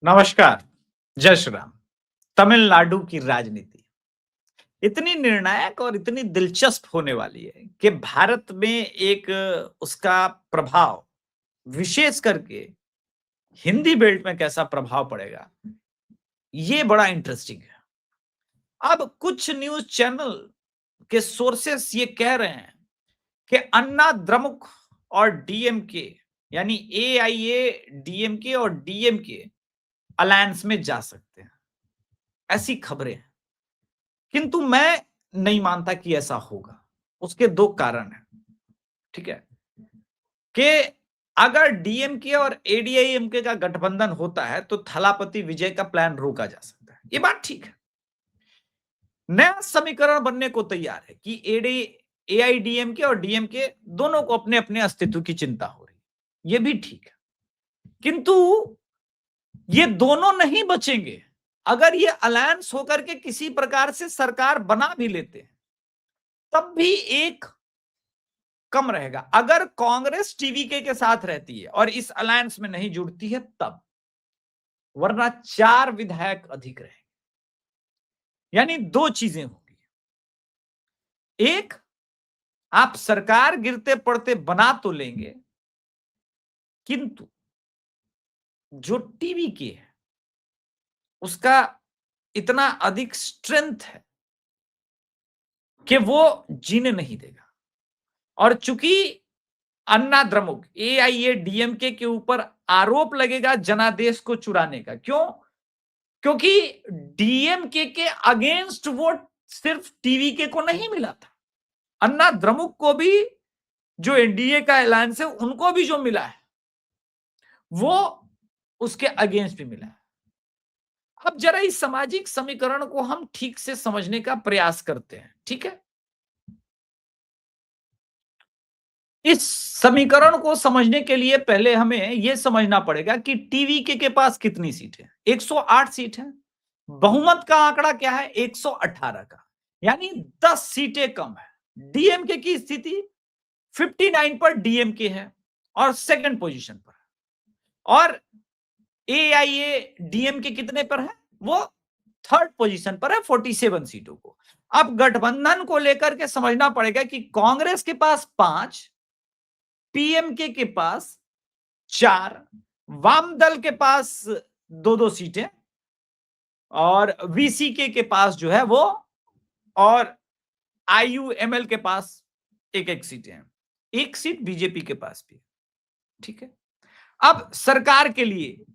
नमस्कार, जय श्री राम। तमिलनाडु की राजनीति इतनी निर्णायक और इतनी दिलचस्प होने वाली है कि भारत में एक उसका प्रभाव, विशेष करके हिंदी बेल्ट में कैसा प्रभाव पड़ेगा, ये बड़ा इंटरेस्टिंग है। अब कुछ न्यूज़ चैनल के सोर्सेस ये कह रहे हैं कि अन्ना द्रमुक और डीएमके यानी एआईए, डीएमके और डीएमके अलायंस में जा सकते हैं। ऐसी खबरें हैं। किंतु मैं नहीं मानता कि ऐसा होगा। उसके 2 कारण हैं, ठीक है? कि अगर डीएमके और एडीआईएमके का गठबंधन होता है, तो थलापति विजय का प्लान रोका जा सकता है। ये बात ठीक है। नया समीकरण बनने को तैयार है कि एआईडीएमके और डीएमके दोनों को अपने-अपने अस्तित्व की चिंता हो रही है। ये भी ठीक है। किंतु ये दोनों नहीं बचेंगे। अगर ये अलायंस होकर के किसी प्रकार से सरकार बना भी लेते हैं, तब भी एक कम रहेगा। अगर कांग्रेस टीवीके के साथ रहती है और इस अलायंस में नहीं जुड़ती है तब, वरना 4 विधायक अधिक रहेंगे। यानी 2 चीजें होंगी। एक, आप सरकार गिरते पड़ते बना तो लेंगे, किंतु जो टीवीके है उसका इतना अधिक स्ट्रेंथ है कि वो जीने नहीं देगा। और चूंकि अन्ना द्रमुक एआईएडीएमके के ऊपर आरोप लगेगा जनादेश को चुराने का। क्यों? क्योंकि डीएमके के अगेंस्ट वोट सिर्फ टीवीके को नहीं मिला था, अन्ना द्रमुक को भी, जो एनडीए का अलायंस है उनको भी जो मिला है वो उसके अगेंस्ट भी मिला है। अब जरा इस सामाजिक समीकरण को हम ठीक से समझने का प्रयास करते हैं, ठीक है? इस समीकरण को समझने के लिए पहले हमें यह समझना पड़ेगा कि टीवीके के पास कितनी सीट है। 108 सीट है। बहुमत का आंकड़ा क्या है? 118 का, यानी 10 सीटें कम है। डीएमके की स्थिति 59 पर डीएमके है और सेकंड पोजीशन पर है, और एआईए डीएमके कितने पर है? वो थर्ड पोजीशन पर है 47 सीटों को। अब गठबंधन को लेकर के समझना पड़ेगा कि कांग्रेस के पास 5, पीएमके के पास 4, वाम दल के पास 2-2 सीटें और वीसीके के पास जो है वो, और आईयूएमएल के पास 1-1 सीटें हैं। 1 सीट बीजेपी के पास भी, ठीक है? अब सरकार के लिए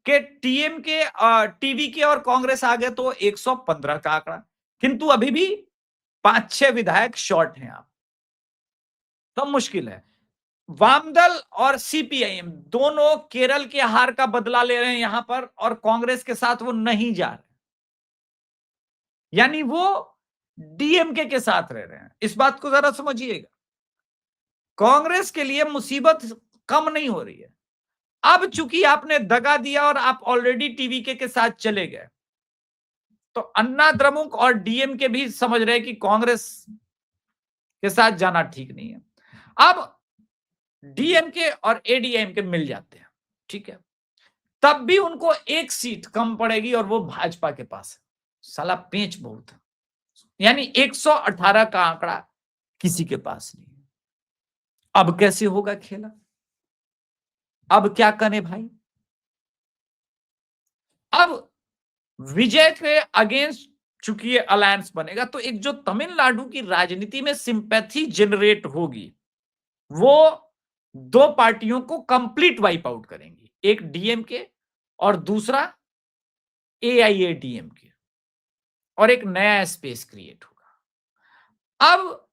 के टीएमके, टीवीके और कांग्रेस आ गए तो 115 का आंकड़ा, किंतु अभी भी 5-6 विधायक शॉर्ट हैं आप, तो मुश्किल है। वामदल और सीपीआईएम दोनों केरल के हार का बदला ले रहे हैं यहां पर, और कांग्रेस के साथ वो नहीं जा रहे, यानी वो डीएमके के साथ रह रहे हैं। इस बात को जरा समझिएगा। कांग्रेस के लिए मुसीबत कम नहीं हो रही है। अब चूंकि आपने दगा दिया और आप ऑलरेडी टीवीके के साथ चले गए, तो अन्ना द्रमुक और डीएमके भी समझ रहे हैं कि कांग्रेस के साथ जाना ठीक नहीं है। अब डीएमके और एडीएमके मिल जाते हैं, ठीक है? तब भी उनको 1 सीट कम पड़ेगी और वो भाजपा के पास है। साला पेंच बहुत है, यानी 118 का आंकड़ा किसी के पास नहीं है। अब कैसे होगा खेला? अब क्या करें भाई? अब विजय के अगेंस्ट चूंकि ये अलायंस बनेगा, तो एक जो तमिलनाडु की राजनीति में सिंपैथी जनरेट होगी, वो 2 पार्टियों को कंप्लीट वाइप आउट करेंगी। एक डीएमके और दूसरा एआईएडीएमके, और एक नया स्पेस क्रिएट होगा। अब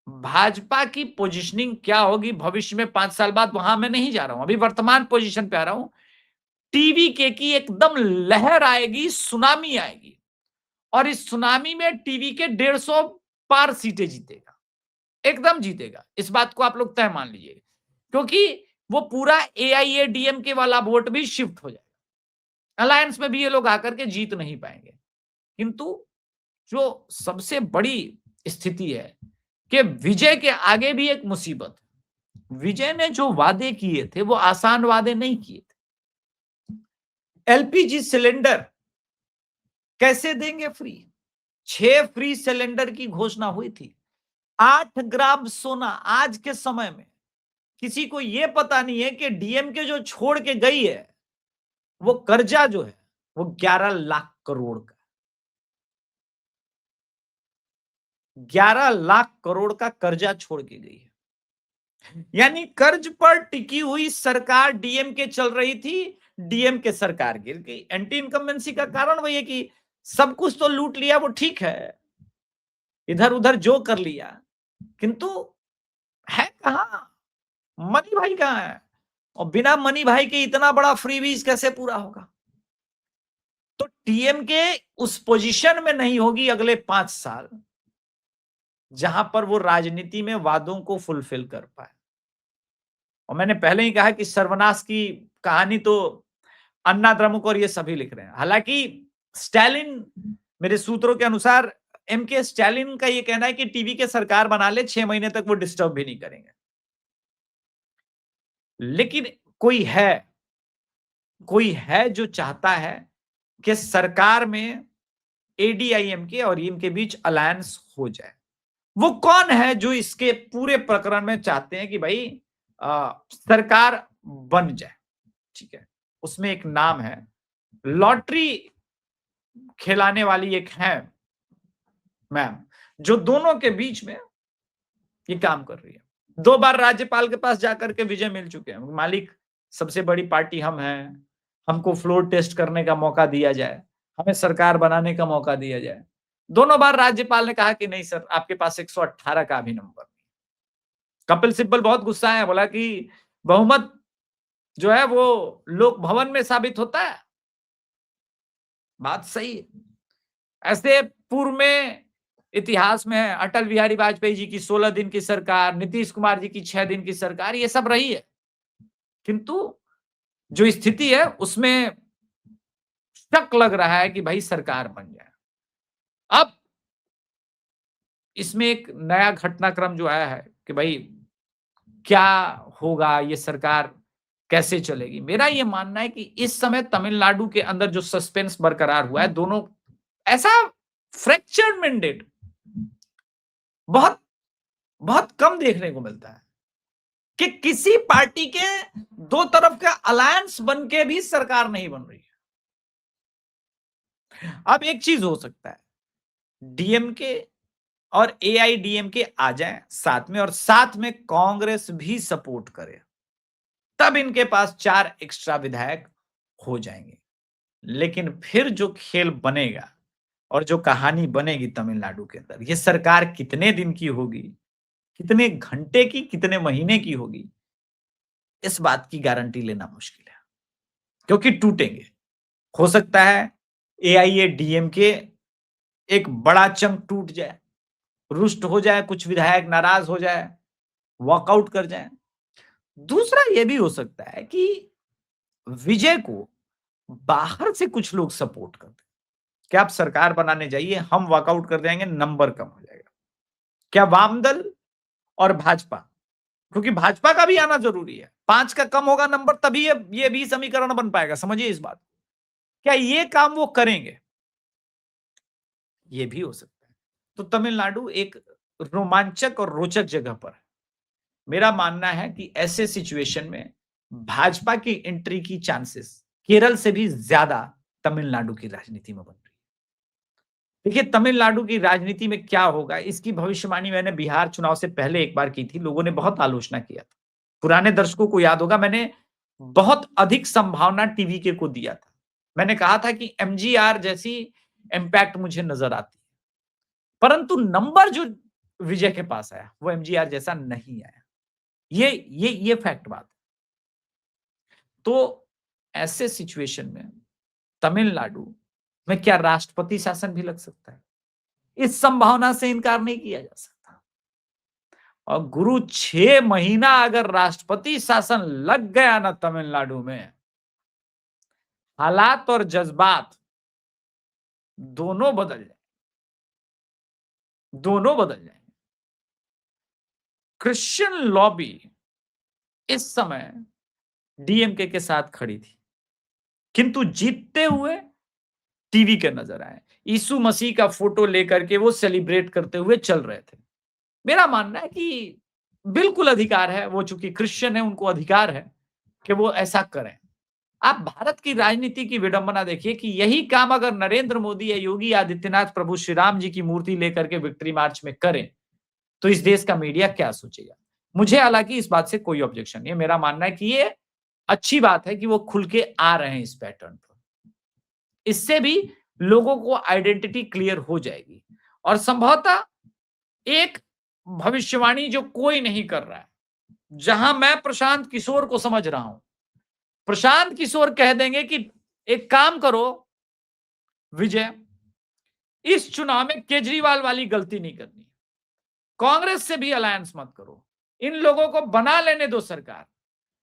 भाजपा की पोजीशनिंग क्या होगी भविष्य में 5 साल बाद, वहां मैं नहीं जा रहा हूं, अभी वर्तमान पोजीशन पे आ रहा हूं। टीवीके की एकदम लहर आएगी, सुनामी आएगी, और इस सुनामी में टीवीके 150 पार सीटें जीतेगा, एकदम जीतेगा। इस बात को आप लोग तय मान लीजिए, क्योंकि वो पूरा एआईएडीएमके वाला वोट भी शिफ्ट हो जाएगा। अलायंस में भी ये लोग आकर के जीत नहीं पाएंगे। किंतु जो सबसे बड़ी स्थिति है कि विजय के आगे भी एक मुसीबत है। विजय ने जो वादे किए थे वो आसान वादे नहीं किए थे। एलपीजी सिलेंडर कैसे देंगे फ्री? 6 फ्री सिलेंडर की घोषणा हुई थी। 8 ग्राम सोना आज के समय में किसी को यह पता नहीं है कि डीएमके जो छोड़ के गई है, वो कर्जा जो है, वो 11 लाख करोड़ का। 11 लाख करोड़ का कर्जा छोड़ के गई है। यानी कर्ज पर टिकी हुई सरकार डीएमके चल रही थी, डीएमके सरकार गिर गई। एंटी इनकम्बेंसी का कारण वही है कि सब कुछ तो लूट लिया, वो ठीक है, इधर उधर जो कर लिया, किंतु है कहां? मनी भाई कहां है? और बिना मनी भाई के इतना बड़ा फ्रीबीज कैसे पूरा होगा? तो टीएमके उस पोजीशन में नहीं होगी अगले 5 साल, जहां पर वो राजनीति में वादों को फुलफिल कर पाए। और मैंने पहले ही कहा कि सर्वनाश की कहानी तो अन्ना द्रमुक और ये सभी लिख रहे हैं। हालांकि स्टालिन, मेरे सूत्रों के अनुसार एम के स्टालिन का ये कहना है कि टीवी के सरकार बना ले, 6 महीने तक वो डिस्टर्ब भी नहीं करेंगे। लेकिन कोई है जो चाहता है कि सरकार में एडीआईएम के और ईएम के बीच अलायंस हो जाए। वो कौन है जो इसके पूरे प्रकरण में चाहते हैं कि भाई सरकार बन जाए? ठीक है, उसमें एक नाम है, लॉटरी खिलाने वाली एक है मैम, जो दोनों के बीच में ये काम कर रही है। 2 बार राज्यपाल के पास जाकर के विजय मिल चुके हैं। मालिक, सबसे बड़ी पार्टी हम हैं, हमको फ्लोर टेस्ट करने का मौका दिया जाए, हमें सरकार बनाने का मौका दिया जाए। दोनों बार राज्यपाल ने कहा कि नहीं सर, आपके पास 118 का भी नंबर नहीं। कपिल सिब्बल बहुत गुस्सा है, बोला कि बहुमत जो है वो लोक भवन में साबित होता है। बात सही है। ऐसे पूर्व में इतिहास में है, अटल बिहारी वाजपेयी जी की 16 दिन की सरकार, नीतीश कुमार जी की 6 दिन की सरकार, ये सब रही है। किंतु जो स्थिति है उसमें शक लग रहा है कि भाई सरकार बन जाए। अब इसमें एक नया घटनाक्रम जो आया है कि भाई क्या होगा, ये सरकार कैसे चलेगी? मेरा ये मानना है कि इस समय तमिलनाडु के अंदर जो सस्पेंस बरकरार हुआ है, दोनों ऐसा फ्रैक्चर्ड मैंडेट बहुत बहुत कम देखने को मिलता है कि किसी पार्टी के दो तरफ का अलायंस बन के भी सरकार नहीं बन रही है। अब एक चीज हो सकता है, डीएमके और एआईडीएमके आ जाए साथ में, और साथ में कांग्रेस भी सपोर्ट करे, तब इनके पास 4 एक्स्ट्रा विधायक हो जाएंगे। लेकिन फिर जो खेल बनेगा और जो कहानी बनेगी तमिलनाडु के अंदर, ये सरकार कितने दिन की होगी, कितने घंटे की, कितने महीने की होगी, इस बात की गारंटी लेना मुश्किल है, क्योंकि टूटेंगे। हो सकता है एआईएडीएमके एक बड़ा चंक टूट जाए, रुष्ट हो जाए, कुछ विधायक नाराज हो जाए, वॉकआउट कर जाए। दूसरा यह भी हो सकता है कि विजय को बाहर से कुछ लोग सपोर्ट कर दें कि आप सरकार बनाने जाइए, हम वॉकआउट कर जाएंगे, नंबर कम हो जाएगा। क्या वामदल और भाजपा, क्योंकि भाजपा का भी आना जरूरी है, 5 का कम होगा नंबर, तभी ये भी समीकरण बन पाएगा। समझिए इस बात, क्या ये काम वो करेंगे? ये भी हो सकता है। तो तमिलनाडु एक रोमांचक और रोचक जगह पर है। मेरा मानना है कि ऐसे सिचुएशन में भाजपा की एंट्री की चांसेस केरल से भी ज्यादा तमिलनाडु की राजनीति में बन रही है। देखिए, तमिलनाडु की राजनीति में क्या होगा, इसकी भविष्यवाणी मैंने बिहार चुनाव से पहले एक बार की थी, लोगों ने बहुत आलोचना किया था। पुराने दर्शकों को याद होगा, मैंने बहुत अधिक संभावना टीवीके को दिया था। मैंने कहा था कि एमजीआर जैसी इंपैक्ट मुझे नजर आती है, परंतु नंबर जो विजय के पास आया वो एमजीआर जैसा नहीं आया। ये फैक्ट बात। तो ऐसे सिचुएशन में तमिलनाडु में क्या राष्ट्रपति शासन भी लग सकता है? इस संभावना से इनकार नहीं किया जा सकता। और गुरु 6 महीना अगर राष्ट्रपति शासन लग गया ना तमिलनाडु में, हालात और जज्बात दोनों बदल जाए, दोनों बदल जाए। क्रिश्चियन लॉबी इस समय डीएमके के साथ खड़ी थी, किंतु जीतते हुए टीवी के नजर आए। यीशु मसीह का फोटो लेकर के वो सेलिब्रेट करते हुए चल रहे थे। मेरा मानना है कि बिल्कुल अधिकार है, वो चूंकि क्रिश्चियन है उनको अधिकार है कि वो ऐसा करें। आप भारत की राजनीति की विडंबना देखिए कि यही काम अगर नरेंद्र मोदी या योगी आदित्यनाथ प्रभु श्री राम जी की मूर्ति लेकर के विक्ट्री मार्च में करें, तो इस देश का मीडिया क्या सोचेगा? मुझे हालांकि इस बात से कोई ऑब्जेक्शन नहीं है। मेरा मानना है कि ये अच्छी बात है कि वो खुल के आ रहे हैं इस पैटर्न पर। इससे भी लोगों को आइडेंटिटी क्लियर हो जाएगी और संभवतः एक भविष्यवाणी जो कोई नहीं कर रहा है, जहां मैं प्रशांत किशोर को समझ रहा हूं, प्रशांत किशोर कह देंगे कि एक काम करो विजय, इस चुनाव में केजरीवाल वाली गलती नहीं करनी, कांग्रेस से भी अलायंस मत करो, इन लोगों को बना लेने दो सरकार,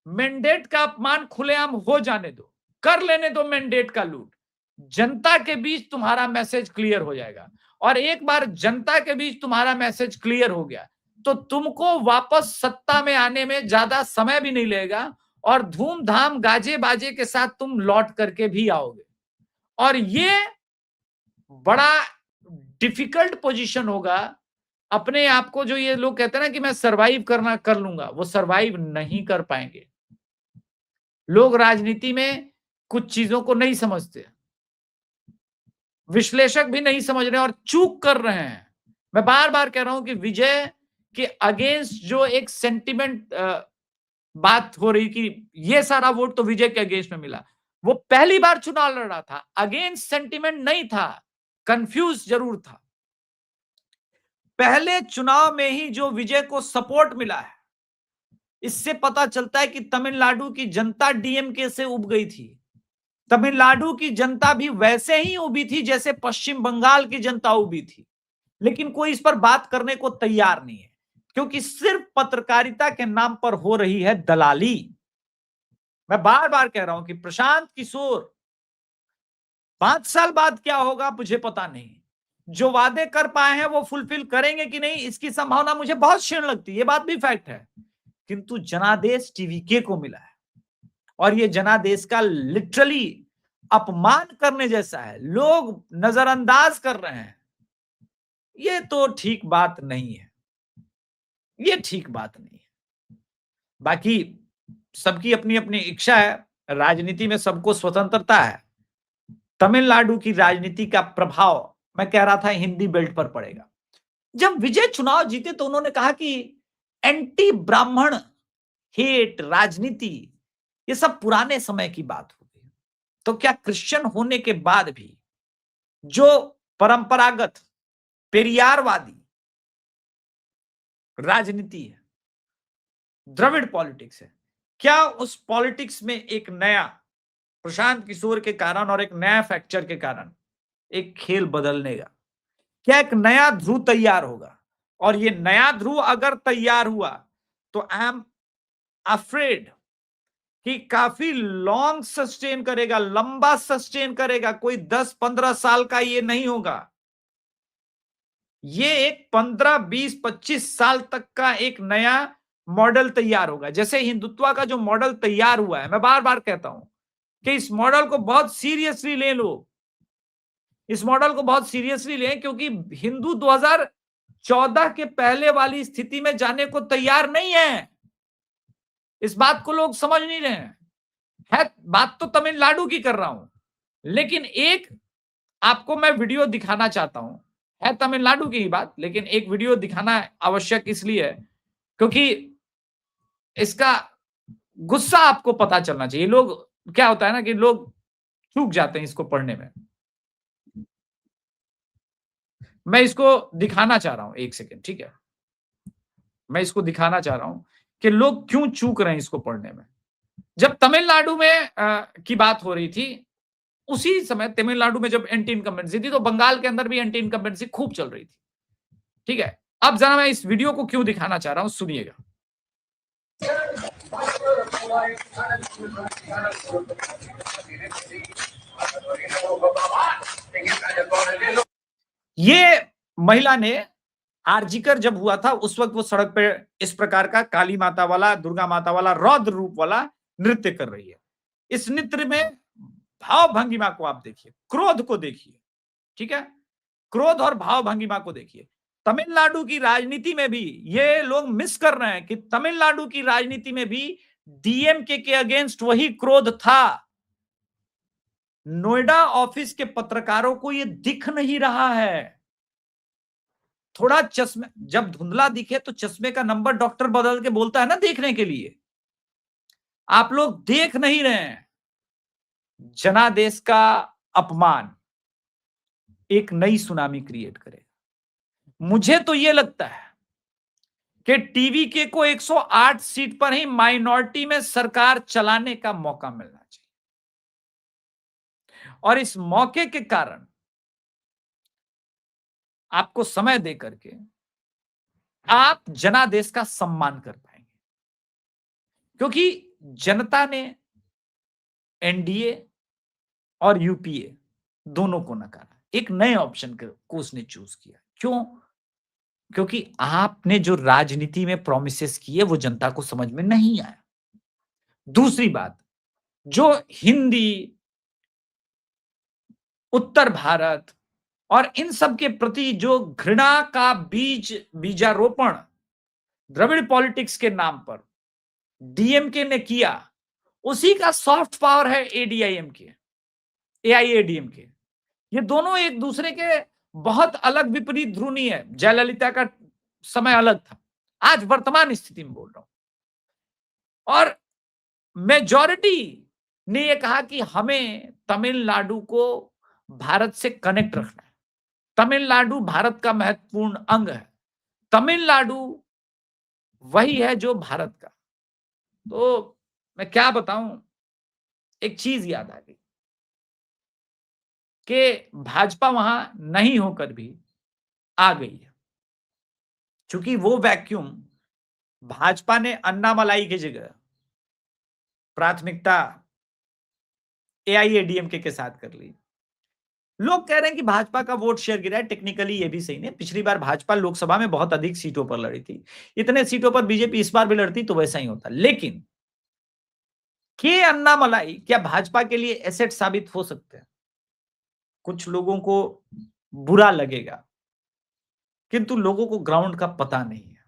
मैंडेट का अपमान खुलेआम हो जाने दो, कर लेने दो मैंडेट का लूट, जनता के बीच तुम्हारा मैसेज क्लियर हो जाएगा। और एक बार जनता के बीच तुम्हारा मैसेज क्लियर हो गया तो तुमको वापस सत्ता में आने में ज्यादा समय भी नहीं लगेगा और धूमधाम गाजे बाजे के साथ तुम लौट करके भी आओगे। और ये बड़ा डिफिकल्ट पोजीशन होगा। अपने आप को जो ये लोग कहते हैं ना कि मैं सरवाइव करना कर लूंगा, वो सरवाइव नहीं कर पाएंगे। लोग राजनीति में कुछ चीजों को नहीं समझते, विश्लेषक भी नहीं समझ रहे और चूक कर रहे हैं। मैं बार बार कह रहा हूं कि विजय के अगेंस्ट जो एक सेंटिमेंट बात हो रही कि ये सारा वोट तो विजय के अगेंस्ट में मिला, वो पहली बार चुनाव लड़ रहा था, अगेंस्ट सेंटिमेंट नहीं था, कंफ्यूज जरूर था। पहले चुनाव में ही जो विजय को सपोर्ट मिला है, इससे पता चलता है कि तमिलनाडु की जनता डीएमके से उब गई थी। तमिलनाडु की जनता भी वैसे ही उबी थी जैसे पश्चिम बंगाल की जनता उबी थी, लेकिन कोई इस पर बात करने को तैयार नहीं है, क्योंकि सिर्फ पत्रकारिता के नाम पर हो रही है दलाली। मैं बार बार कह रहा हूं कि प्रशांत किशोर 5 साल बाद क्या होगा मुझे पता नहीं, जो वादे कर पाए हैं वो फुलफिल करेंगे कि नहीं इसकी संभावना मुझे बहुत क्षीण लगती है, ये बात भी फैक्ट है। किंतु जनादेश टीवीके को मिला है और ये जनादेश का लिटरली अपमान करने जैसा है, लोग नजरअंदाज कर रहे हैं। ये तो ठीक बात नहीं है, ये ठीक बात नहीं है। बाकी सबकी अपनी अपनी इच्छा है, राजनीति में सबको स्वतंत्रता है। तमिलनाडु की राजनीति का प्रभाव मैं कह रहा था हिंदी बेल्ट पर पड़ेगा। जब विजय चुनाव जीते तो उन्होंने कहा कि एंटी ब्राह्मण हेट राजनीति ये सब पुराने समय की बात हो गई। तो क्या क्रिश्चियन होने के बाद भी जो परंपरागत पेरियारवादी राजनीति है, द्रविड़ पॉलिटिक्स है, क्या उस पॉलिटिक्स में एक नया प्रशांत किशोर के कारण और एक नया फैक्चर के कारण एक खेल बदलने का, क्या एक नया ध्रुव तैयार होगा? और ये नया ध्रुव अगर तैयार हुआ तो आई एम अफ्रेड कि काफी लॉन्ग सस्टेन करेगा, लंबा सस्टेन करेगा, कोई 10-15 साल का ये नहीं होगा। ये एक 15-20-25 साल तक का एक नया मॉडल तैयार होगा। जैसे हिंदुत्व का जो मॉडल तैयार हुआ है, मैं बार बार कहता हूं कि इस मॉडल को बहुत सीरियसली ले लो, इस मॉडल को बहुत सीरियसली लें, क्योंकि हिंदू 2014 के पहले वाली स्थिति में जाने को तैयार नहीं है। इस बात को लोग समझ नहीं रहे हैं। बात तो तमिलनाडु की कर रहा हूं, लेकिन एक आपको मैं वीडियो दिखाना चाहता हूं, है तमिलनाडु की ही बात, लेकिन एक वीडियो दिखाना आवश्यक इसलिए है क्योंकि इसका गुस्सा आपको पता चलना चाहिए। लोग क्या होता है ना कि लोग चूक जाते हैं इसको पढ़ने में। मैं इसको दिखाना चाह रहा हूं, एक सेकेंड, ठीक है? मैं इसको दिखाना चाह रहा हूं कि लोग क्यों चूक रहे हैं इसको पढ़ने में। जब तमिलनाडु में की बात हो रही थी, उसी समय तमिलनाडु में जब एंटी इनकम्बेंसी थी तो बंगाल के अंदर भी एंटी इनकम्बेंसी खूब चल रही थी, ठीक है? अब जरा मैं इस वीडियो को क्यों दिखाना चाह रहा हूं, सुनिएगा। ये महिला ने आरजीकर जब हुआ था उस वक्त वो सड़क पे इस प्रकार का काली माता वाला, दुर्गा माता वाला, रौद्र रूप वाला नृत्य कर रही है। इस नृत्य में भाव भंगिमा को आप देखिए, क्रोध को देखिए, ठीक है? क्रोध और भाव भंगिमा को देखिए। तमिलनाडु की राजनीति में भी ये लोग मिस कर रहे हैं कि तमिलनाडु की राजनीति में भी डीएमके के अगेंस्ट वही क्रोध था। नोएडा ऑफिस के पत्रकारों को ये दिख नहीं रहा है। थोड़ा चश्मे जब धुंधला दिखे तो चश्मे का नंबर डॉक्टर बदल के बोलता है ना देखने के लिए। आप लोग देख नहीं रहे हैं। जनादेश का अपमान एक नई सुनामी क्रिएट करेगा। मुझे तो ये लगता है कि टीवीके को 108 सीट पर ही माइनॉरिटी में सरकार चलाने का मौका मिलना चाहिए और इस मौके के कारण आपको समय दे करके आप जनादेश का सम्मान कर पाएंगे, क्योंकि जनता ने एनडीए और यूपीए दोनों को नकारा, एक नए ऑप्शन को उसने चूज किया। क्यों? क्योंकि आपने जो राजनीति में प्रोमिसेस किए वो जनता को समझ में नहीं आया। दूसरी बात, जो हिंदी, उत्तर भारत और इन सब के प्रति जो घृणा का बीजारोपण द्रविड़ पॉलिटिक्स के नाम पर डीएमके ने किया, उसी का सॉफ्ट पावर है एडीआईएमके, एआईएडीएमके। ये दोनों एक दूसरे के बहुत अलग विपरीत ध्रुनी है। जयललिता का समय अलग था, आज वर्तमान स्थिति में बोल रहा हूं। और मेजॉरिटी ने यह कहा कि हमें तमिलनाडु को भारत से कनेक्ट रखना है। तमिलनाडु भारत का महत्वपूर्ण अंग है। तमिलनाडु वही है जो भारत का। तो मैं क्या बताऊं, एक चीज याद आ गई कि भाजपा वहां नहीं होकर भी आ गई है, क्योंकि वो वैक्यूम भाजपा ने अन्नामलाई की जगह प्राथमिकता एआईएडीएमके के साथ कर ली। लोग कह रहे हैं कि भाजपा का वोट शेयर गिरा है, टेक्निकली ये भी सही नहीं। पिछली बार भाजपा लोकसभा में बहुत अधिक सीटों पर लड़ी थी, इतने सीटों पर बीजेपी इस बार भी लड़ती तो वैसा ही होता। लेकिन के अन्नामलाई क्या भाजपा के लिए एसेट साबित हो सकते हैं? कुछ लोगों को बुरा लगेगा, किंतु लोगों को ग्राउंड का पता नहीं है।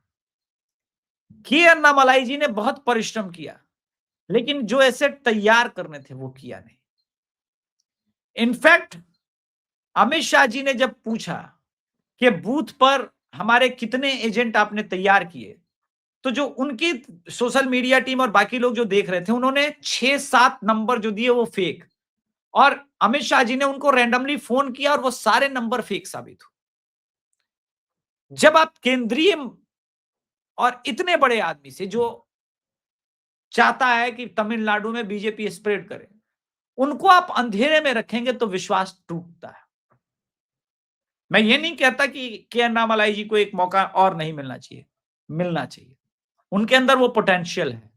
के अन्नामलाई जी ने बहुत परिश्रम किया, लेकिन जो एसेट तैयार करने थे वो किया नहीं। इनफैक्ट अमित शाह जी ने जब पूछा कि बूथ पर हमारे कितने एजेंट आपने तैयार किए, तो जो उनकी सोशल मीडिया टीम और बाकी लोग जो देख रहे थे, उन्होंने 6-7 नंबर जो दिए वो फेक, और अमित शाह जी ने उनको रैंडमली फोन किया और वो सारे नंबर फेक साबित हुए। जब आप केंद्रीय और इतने बड़े आदमी से, जो चाहता है कि तमिलनाडु में बीजेपी स्प्रेड करे, उनको आप अंधेरे में रखेंगे तो विश्वास टूटता है। मैं ये नहीं कहता कि के अन्नामलाई जी को एक मौका और नहीं मिलना चाहिए, मिलना चाहिए। उनके अंदर वो पोटेंशियल है।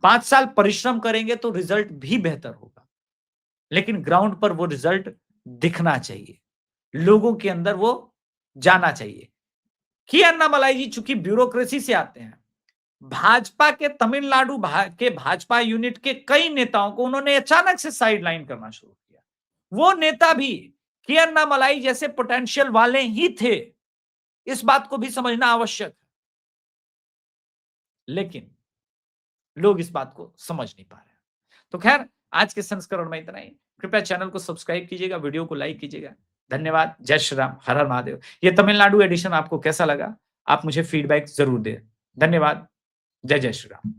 5 साल परिश्रम करेंगे तो रिजल्ट भी बेहतर होगा, लेकिन ग्राउंड पर वो रिजल्ट दिखना चाहिए, लोगों के अंदर वो जाना चाहिए। कि अन्नामलाई जी चूंकि ब्यूरोक्रेसी से आते हैं, भाजपा के तमिलनाडु के भाजपा यूनिट के कई नेताओं को उन्होंने अचानक से साइडलाइन करना शुरू किया। वो नेता भी के अन्नामलाई जैसे पोटेंशियल वाले ही थे, इस बात को भी समझना आवश्यक है। लेकिन लोग इस बात को समझ नहीं पा रहे हैं। तो खैर, आज के संस्करण में इतना ही। कृपया चैनल को सब्सक्राइब कीजिएगा, वीडियो को लाइक कीजिएगा। धन्यवाद। जय श्री राम, हर हर महादेव। ये तमिलनाडु एडिशन आपको कैसा लगा? आप मुझे फीडबैक जरूर दें। धन्यवाद। जय जय श्री राम।